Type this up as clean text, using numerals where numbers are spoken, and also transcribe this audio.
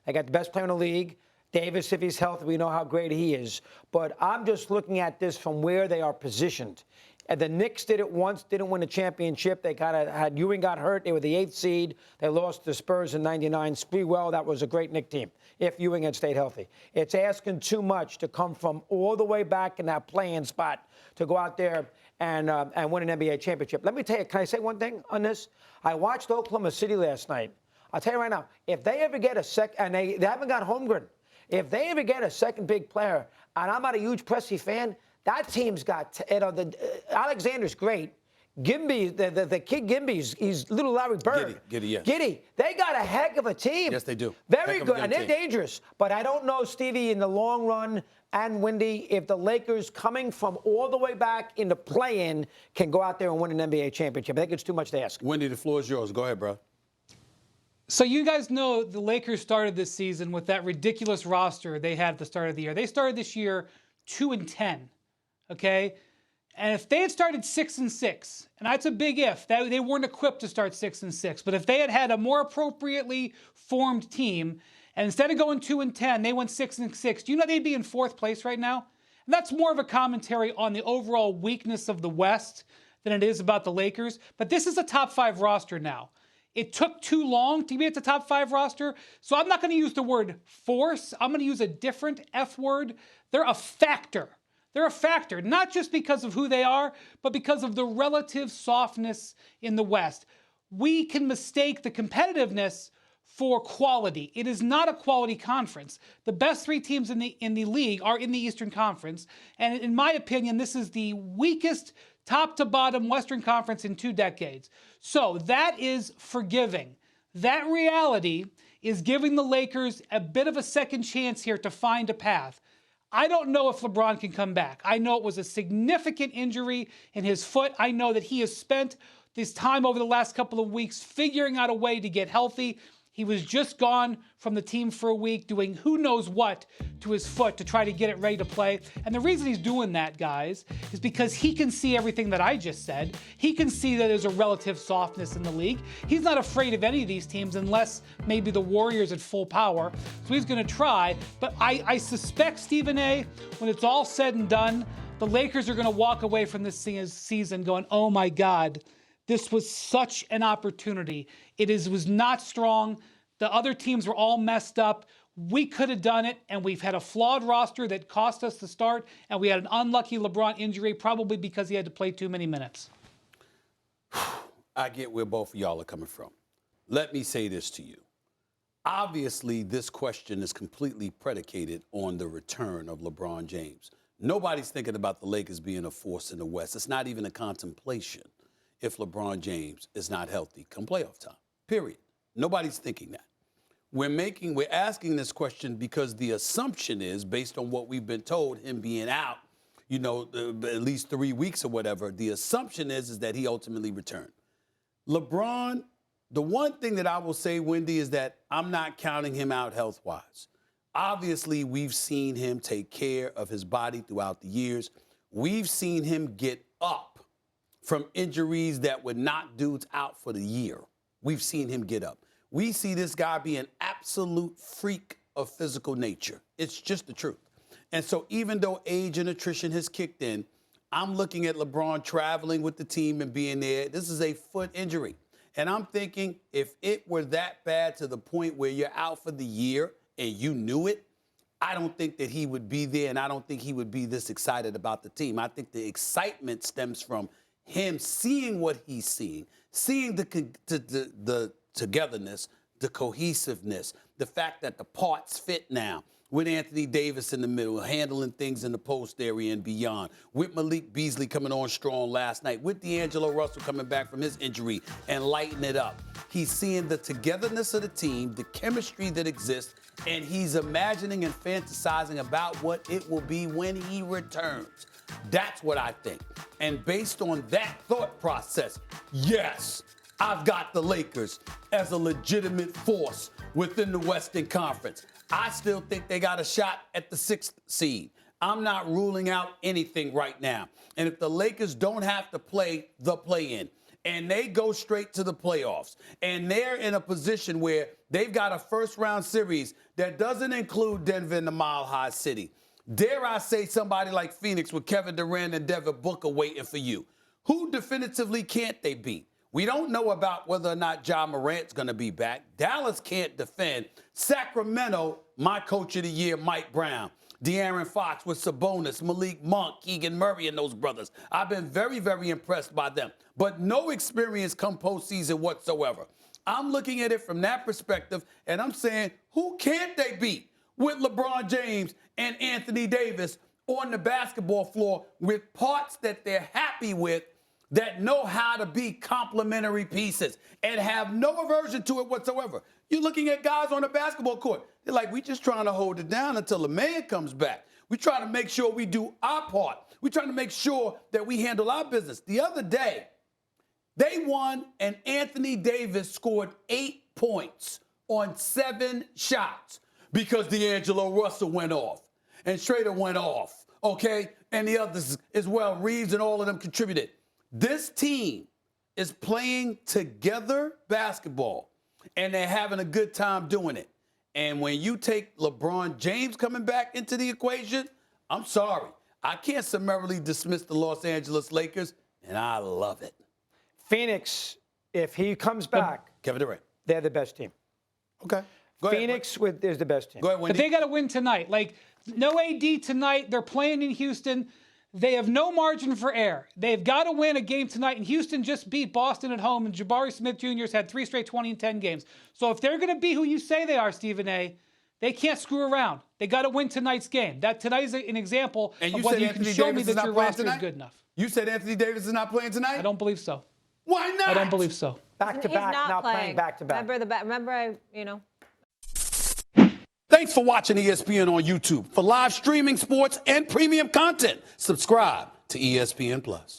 They got the best player in the league. Davis, if he's healthy, we know how great he is. But I'm just looking at this from where they are positioned. And the Knicks did it once, didn't win a championship. They kind of had Ewing got hurt. They were the 8th seed. They lost to Spurs in '99. Sprewell, that was a great Knicks team if Ewing had stayed healthy. It's asking too much to come from all the way back in that playing spot to go out there and win an NBA championship. Let me tell you, can I say one thing on this? I watched Oklahoma City last night. I'll tell you right now, if they ever get a and they haven't got Holmgren, if they ever get a second big player, and I'm not a huge Presti fan, that team's got, Alexander's great. Gimby, the kid Gimby, he's little Larry Bird. Giddy, yes. Giddy. They got a heck of a team. Yes, they do. Very good, and they're dangerous. But I don't know, Stevie, in the long run, and Windy, if the Lakers coming from all the way back in the play-in can go out there and win an NBA championship. I think it's too much to ask. Windy, the floor is yours. Go ahead, bro. So you guys know the Lakers started this season with that ridiculous roster they had at the start of the year. They started this year 2-10, okay? And if they had started 6-6, and that's a big if, they weren't equipped to start 6-6, but if they had had a more appropriately formed team, and instead of going 2-10, they went 6-6, do you know they'd be in 4th place right now? And that's more of a commentary on the overall weakness of the West than it is about the Lakers. But this is a top 5 roster now. It took too long to be at the top 5 roster, so I'm not going to use the word force. I'm going to use a different F word. They're a factor. They're a factor, not just because of who they are, but because of the relative softness in the West. We can mistake the competitiveness for quality. It is not a quality conference. The best 3 teams in the league are in the Eastern Conference, and in my opinion, this is the weakest top to bottom Western Conference in 2 decades. So that is forgiving. That reality is giving the Lakers a bit of a second chance here to find a path. I don't know if LeBron can come back. I know it was a significant injury in his foot. I know that he has spent this time over the last couple of weeks figuring out a way to get healthy. He was just gone from the team for a week doing who knows what to his foot to try to get it ready to play. And the reason he's doing that, guys, is because he can see everything that I just said. He can see that there's a relative softness in the league. He's not afraid of any of these teams unless maybe the Warriors at full power. So he's going to try. But I suspect, Stephen A., when it's all said and done, the Lakers are going to walk away from this season going, oh my God, this was such an opportunity. It was not strong. The other teams were all messed up. We could have done it, and we've had a flawed roster that cost us the start, and we had an unlucky LeBron injury, probably because he had to play too many minutes. I get where both of y'all are coming from. Let me say this to you. Obviously, this question is completely predicated on the return of LeBron James. Nobody's thinking about the Lakers being a force in the West. It's not even a contemplation if LeBron James is not healthy come playoff time, period. Nobody's thinking that. We're asking this question because the assumption is, based on what we've been told, him being out, at least 3 weeks or whatever, the assumption is that he ultimately returned. LeBron, the one thing that I will say, Wendy, is that I'm not counting him out health-wise. Obviously, we've seen him take care of his body throughout the years. We've seen him get up from injuries that would knock dudes out for the year. We've seen him get up. We see this guy be an absolute freak of physical nature. It's just the truth. And so even though age and attrition has kicked in, I'm looking at LeBron traveling with the team and being there. This is a foot injury. And I'm thinking if it were that bad to the point where you're out for the year and you knew it, I don't think that he would be there, and I don't think he would be this excited about the team. I think the excitement stems from him seeing what he's seeing the togetherness, the cohesiveness, the fact that the parts fit now, with Anthony Davis in the middle, handling things in the post area and beyond, with Malik Beasley coming on strong last night, with D'Angelo Russell coming back from his injury and lighting it up. He's seeing the togetherness of the team, the chemistry that exists, and he's imagining and fantasizing about what it will be when he returns. That's what I think. And based on that thought process, yes, I've got the Lakers as a legitimate force within the Western Conference. I still think they got a shot at the 6th seed. I'm not ruling out anything right now. And if the Lakers don't have to play the play-in and they go straight to the playoffs and they're in a position where they've got a first-round series that doesn't include Denver and the Mile High City. Dare I say somebody like Phoenix with Kevin Durant and Devin Booker waiting for you. Who definitively can't they beat? We don't know about whether or not Ja Morant's going to be back. Dallas can't defend. Sacramento, my coach of the year, Mike Brown. De'Aaron Fox with Sabonis, Malik Monk, Keegan Murray, and those brothers. I've been very, very impressed by them. But no experience come postseason whatsoever. I'm looking at it from that perspective, and I'm saying, who can't they beat with LeBron James and Anthony Davis on the basketball floor with parts that they're happy with, that know how to be complementary pieces and have no aversion to it whatsoever? You're looking at guys on the basketball court. They're like, we just trying to hold it down until the man comes back. We trying to make sure we do our part. We trying to make sure that we handle our business. The other day, they won, and Anthony Davis scored 8 points on 7 shots because D'Angelo Russell went off and Schrader went off, okay? And the others as well, Reeves and all of them contributed. This team is playing together basketball, and they're having a good time doing it. And when you take LeBron James coming back into the equation, I'm sorry. I can't summarily dismiss the Los Angeles Lakers, and I love it. Phoenix, if he comes back, Kevin Durant. they're the best team. Okay. Go ahead. Phoenix is the best team. Go ahead, Wendy. But they got to win tonight. Like, no AD tonight. They're playing in Houston. They have no margin for error. They've got to win a game tonight. And Houston just beat Boston at home, and Jabari Smith Jr. has had 3 straight 20 and 10 games. So if they're going to be who you say they are, Stephen A., they can't screw around. They got to win tonight's game. That tonight is an example of whether you can show me that your roster is good enough. You said Anthony Davis is not playing tonight? I don't believe so. Why not? I don't believe so. Back to back, now playing back to back. Remember, Thanks for watching ESPN on YouTube. For live streaming sports and premium content, subscribe to ESPN Plus.